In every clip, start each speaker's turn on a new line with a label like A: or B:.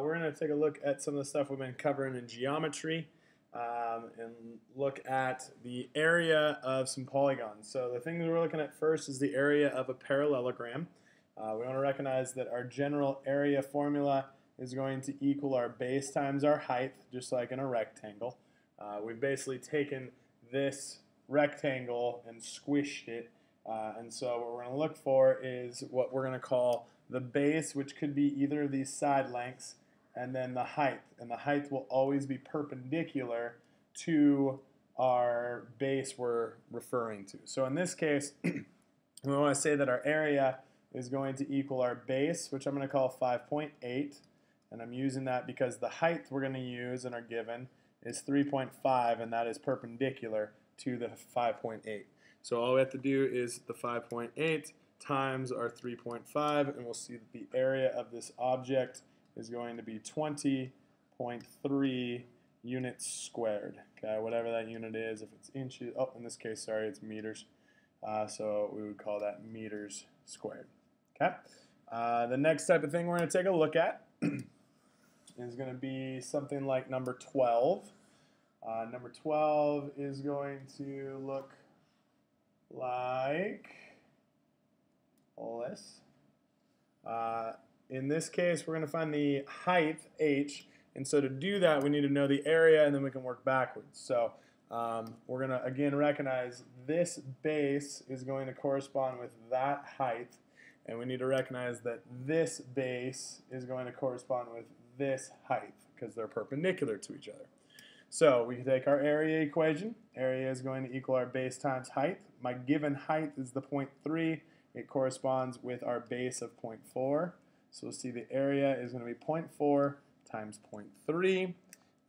A: we're going to take a look at some of the stuff we've been covering in geometry and look at the area of some polygons. So the thing that we're looking at first is the area of a parallelogram. We want to recognize that our general area formula is going to equal our base times our height, just like in a rectangle. We've basically taken this rectangle and squished it, and so what we're going to look for is what we're going to call the base, which could be either of these side lengths, and then the height. And the height will always be perpendicular to our base we're referring to. So in this case, we want to say that our area is going to equal our base, which I'm going to call 5.8. And I'm using that because the height we're going to use in our given is 3.5, and that is perpendicular to the 5.8. So all we have to do is the 5.8 times our 3.5, and we'll see that the area of this object is going to be 20.3 units squared. Okay, whatever that unit is, if it's inches, oh, in this case, sorry, it's meters. So we would call that meters squared. Okay. The next type of thing we're going to take a look at is going to be something like number 12. Number 12 is going to look like this. In this case, we're going to find the height, h, and so to do that, we need to know the area, and then we can work backwards. So we're going to, again, recognize this base is going to correspond with that height, and we need to recognize that this base is going to correspond with this height, because they're perpendicular to each other. So we can take our area equation. Area is going to equal our base times height. My given height is the 0.3. It corresponds with our base of 0.4. So we'll see the area is going to be 0.4 times 0.3.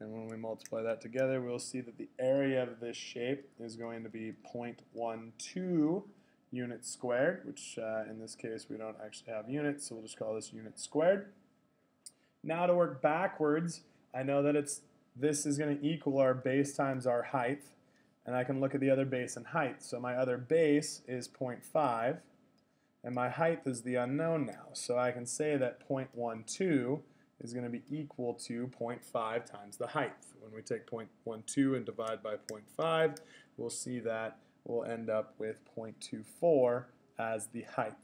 A: And when we multiply that together, we'll see that the area of this shape is going to be 0.12 units squared, which in this case we don't actually have units, so we'll just call this units squared. Now to work backwards, I know that this is going to equal our base times our height, and I can look at the other base and height. So my other base is 0.5, and my height is the unknown now. So I can say that 0.12 is going to be equal to 0.5 times the height. When we take 0.12 and divide by 0.5, we'll see that we'll end up with 0.24 as the height.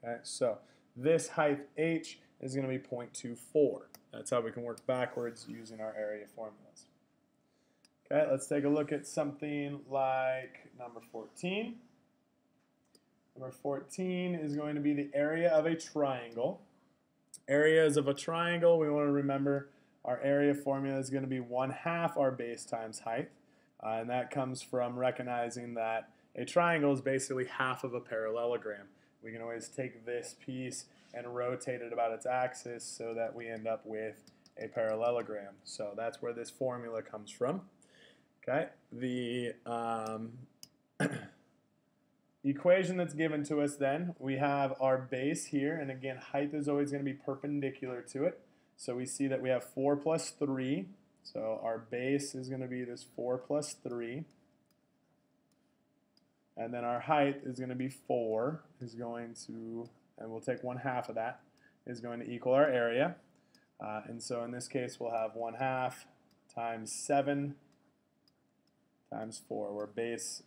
A: Okay, so this height h is going to be 0.24. That's how we can work backwards using our area formulas. Okay, let's take a look at something like number 14. Number 14 is going to be the area of a triangle. Areas of a triangle, we want to remember our area formula is going to be 1/2 our base times height. And that comes from recognizing that a triangle is basically half of a parallelogram. We can always take this piece and rotate it about its axis so that we end up with a parallelogram. So that's where this formula comes from. Okay, the equation that's given to us then, we have our base here, and again, height is always going to be perpendicular to it. So we see that we have 4 plus 3. So our base is going to be this 4 plus 3. And then our height is going to be 4, is going to, and we'll take 1/2 of that, is going to equal our area. And so in this case, we'll have 1/2 times 7 times 4, where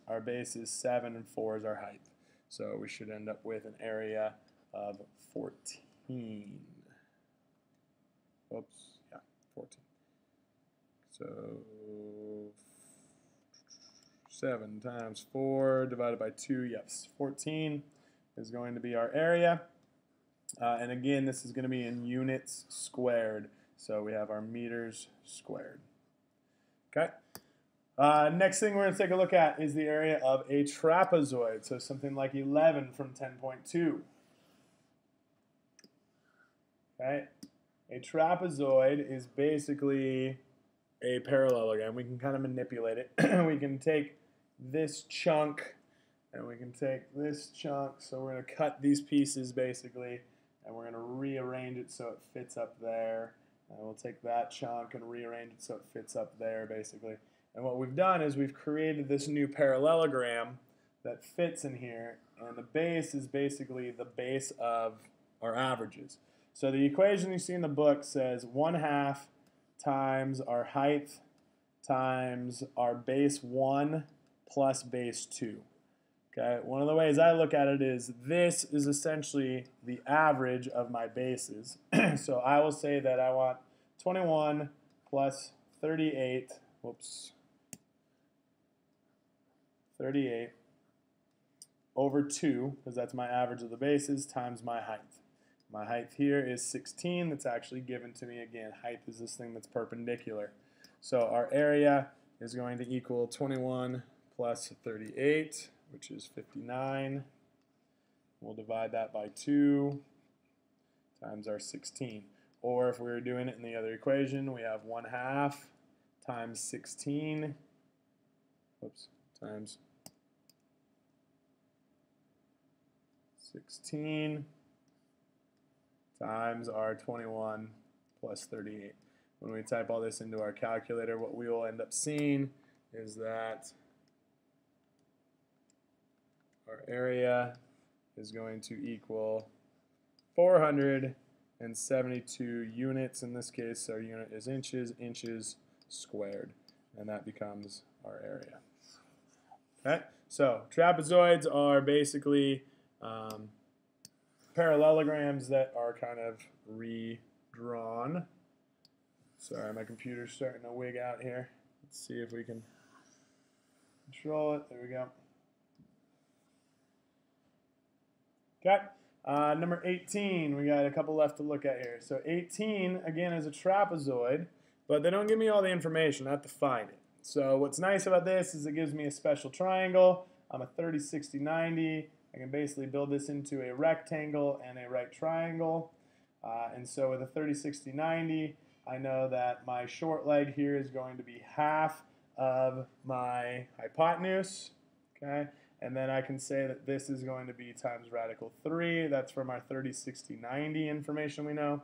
A: our base is 7 and 4 is our height. So we should end up with an area of 14. Oops, yeah, 14. So 7 times 4 divided by 2, yes, 14 is going to be our area. And again, this is going to be in units squared. So we have our meters squared. Okay. Next thing we're going to take a look at is the area of a trapezoid. So something like 11 from 10.2. Okay. A trapezoid is basically a parallelogram. We can kind of manipulate it. We can take this chunk and we can take this chunk. So we're going to cut these pieces basically, and we're going to rearrange it so it fits up there. And we'll take that chunk and rearrange it so it fits up there basically. And what we've done is we've created this new parallelogram that fits in here, and the base is basically the base of our averages. So the equation you see in the book says 1/2 times our height times our base 1 plus base 2. Okay, one of the ways I look at it is this is essentially the average of my bases. So I will say that I want 21 plus 38, 38 over 2, because that's my average of the bases, times my height. My height here is 16. That's actually given to me. Again, height is this thing that's perpendicular. So our area is going to equal 21 plus 38, which is 59. We'll divide that by 2 times our 16. Or if we were doing it in the other equation, we have 1/2 times 16, times 16 times our 21 plus 38. When we type all this into our calculator, what we will end up seeing is that our area is going to equal 472 units. In this case, our unit is inches squared, and that becomes our area. Okay, so trapezoids are basically parallelograms that are kind of redrawn. Sorry, my computer's starting to wig out here. Let's see if we can control it. There we go. Okay, number 18, we got a couple left to look at here. So 18, again, is a trapezoid, but they don't give me all the information. I have to find it. So what's nice about this is it gives me a special triangle. I'm a 30, 60, 90. I can basically build this into a rectangle and a right triangle. And so with a 30, 60, 90, I know that my short leg here is going to be half of my hypotenuse. Okay, and then I can say that this is going to be times radical 3. That's from our 30, 60, 90 information we know.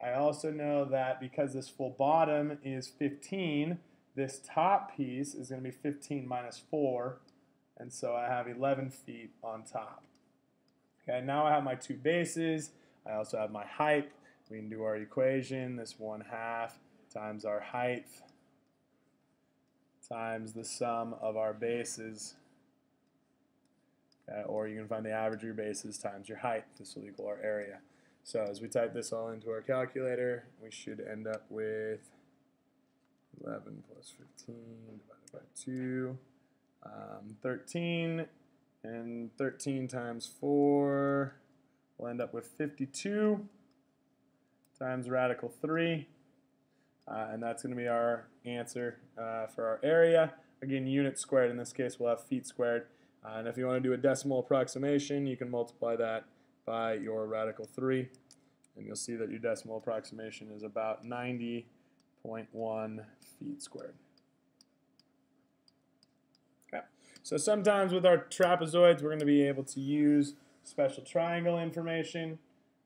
A: I also know that because this full bottom is 15, this top piece is going to be 15 minus 4. And so I have 11 feet on top. Okay, now I have my two bases. I also have my height. We can do our equation. This 1/2 times our height times the sum of our bases. Or you can find the average of your bases times your height. This will equal our area. So as we type this all into our calculator, we should end up with 11 plus 15 divided by 2. 13, and 13 times 4 will end up with 52 times radical 3, and that's going to be our answer for our area. Again, units squared. In this case, we'll have feet squared. And if you want to do a decimal approximation, you can multiply that by your radical 3, and you'll see that your decimal approximation is about 90.1 feet squared. Okay. So sometimes with our trapezoids, we're going to be able to use special triangle information,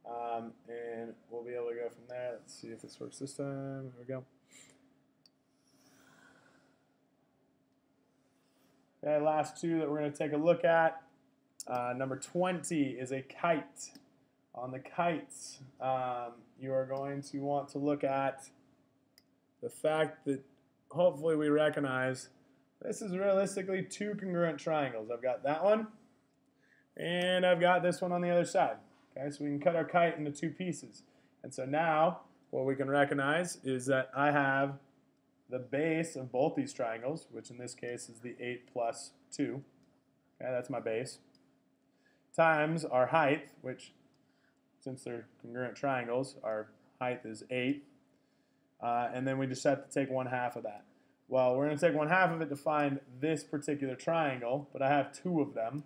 A: and we'll be able to go from there. Let's see if this works this time. Here we go. Okay, last two that we're going to take a look at. Number 20 is a kite. On the kites, you are going to want to look at the fact that hopefully we recognize this is realistically two congruent triangles. I've got that one, and I've got this one on the other side. Okay, so we can cut our kite into two pieces. And so now what we can recognize is that I have the base of both these triangles, which in this case is the 8 plus 2. Okay, that's my base. Times our height, which since they're congruent triangles, our height is 8. And then we just have to take 1/2 of that. Well, we're going to take 1/2 of it to find this particular triangle, but I have two of them.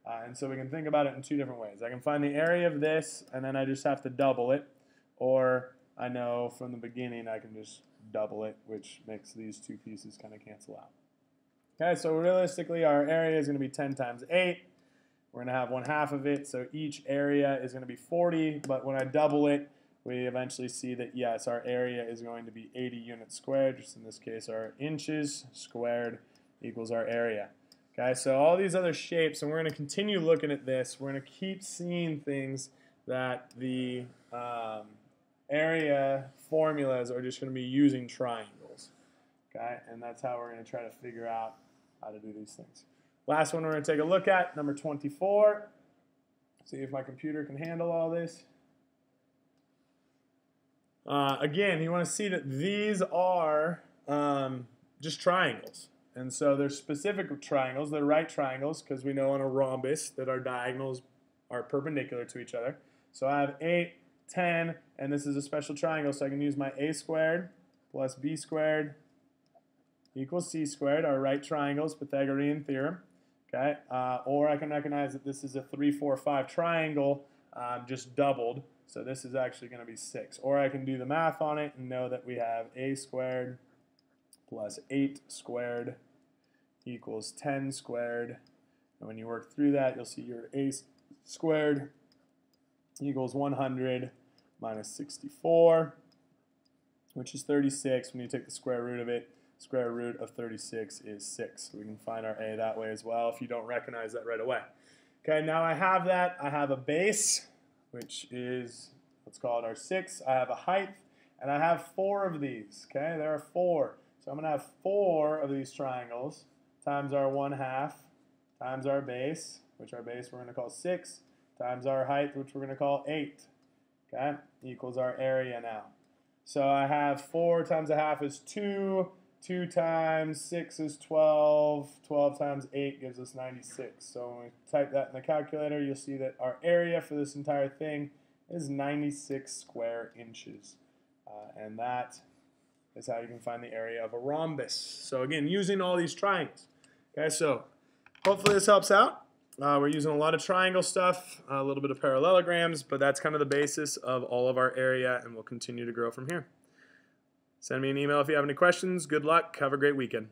A: And so we can think about it in two different ways. I can find the area of this, and then I just have to double it. Or I know from the beginning I can just double it, which makes these two pieces kind of cancel out. Okay, so realistically our area is going to be 10 times 8. We're going to have 1/2 of it, so each area is going to be 40, but when I double it, we eventually see that, yes, our area is going to be 80 units squared, just in this case our inches squared equals our area. Okay, so all these other shapes, and we're going to continue looking at this, we're going to keep seeing things that the area formulas are just going to be using triangles. Okay, and that's how we're going to try to figure out how to do these things. Last one we're going to take a look at, number 24. See if my computer can handle all this. Again, you want to see that these are just triangles. And so they're specific triangles. They're right triangles because we know on a rhombus that our diagonals are perpendicular to each other. So I have 8, 10, and this is a special triangle, so I can use my a squared plus b squared equals c squared, our right triangles, Pythagorean theorem. Okay, or I can recognize that this is a 3, 4, 5 triangle, just doubled. So this is actually going to be 6. Or I can do the math on it and know that we have a squared plus 8 squared equals 10 squared. And when you work through that, you'll see your a squared equals 100 minus 64, which is 36. When you take the square root of it, square root of 36 is 6. So we can find our a that way as well if you don't recognize that right away. Okay, now I have that. I have a base, which is, let's call it our 6. I have a height, and I have 4 of these. Okay, there are 4. So I'm going to have 4 of these triangles times our 1/2 times our base, which our base we're going to call 6, times our height, which we're going to call 8. Okay, equals our area now. So I have 4 times 1/2 is 2. 2 times 6 is 12. 12 times 8 gives us 96. So when we type that in the calculator, you'll see that our area for this entire thing is 96 square inches. And that is how you can find the area of a rhombus. So again, using all these triangles. Okay, so hopefully this helps out. We're using a lot of triangle stuff, a little bit of parallelograms, but that's kind of the basis of all of our area, and we'll continue to grow from here. Send me an email if you have any questions. Good luck. Have a great weekend.